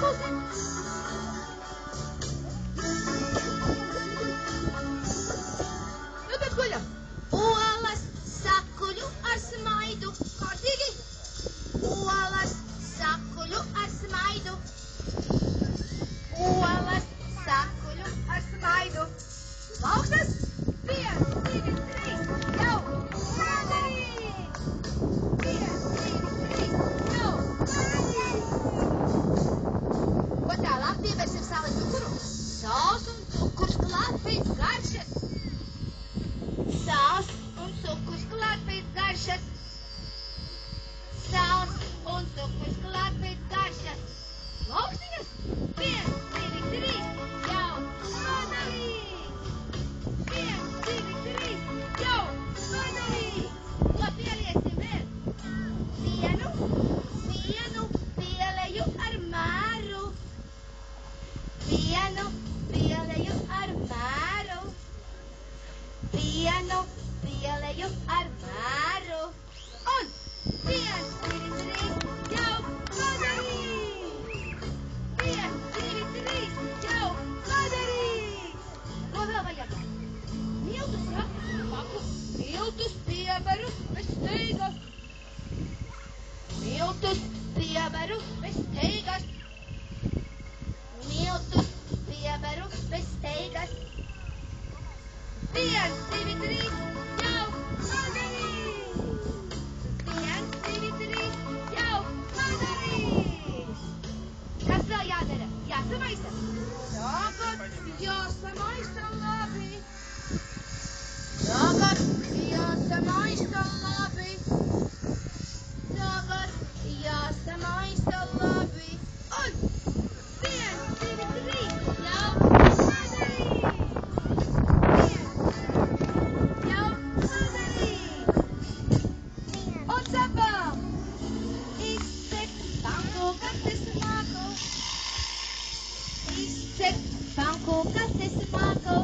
Paklausiet! Nu tad guļam! Olas sakuļu ar smaidu. Kārtīgi! Olas sakuļu ar smaidu. Olas sakuļu ar smaidu. Laukstas! 1, 2, 3, jau! Padarīt! 1, 2, 3, jau! Padarīt! Ko tālāk pieversim sāli cukuru? Sāls un cukurs klāt pēc garšas. Sāls un cukurs klāt pēc garšas. Sāls un cukurs klāt pēc garšas. Laukstiņas! 1, 2, 3, jau! Padarīt! 1, 2, 3, jau! Padarīt! Ko pieliesim vēl? Pienu pieleju ar mēru. Pienu pieleju ar mēru. Pienu pieleju ar mēru. Un 1, 2, 3, jau! Padarīt! 1, 2, 3, jau! Padarīt! Ko vēl vajag? Miltus, ja? Paku, miltus pieberu bez steigas. Miltus pieberu bez steigas. Miltus pieberu bez steigas. 1, 2, 3, jau! Padarīt! 1, 2, 3, jau! Padarīt! Kas vēl jādara? Jāsamaisa? Tagad jāsamaisa labi. Tagad jāsamaisa labi. Tagad jāsamaisa labi. Un 1, 2, 3, jau! Padarīt! 1, 2, 3, jau! Padarīt! Un cepam! Izcep pankūkas smaku. Izcep pankūkas smaku.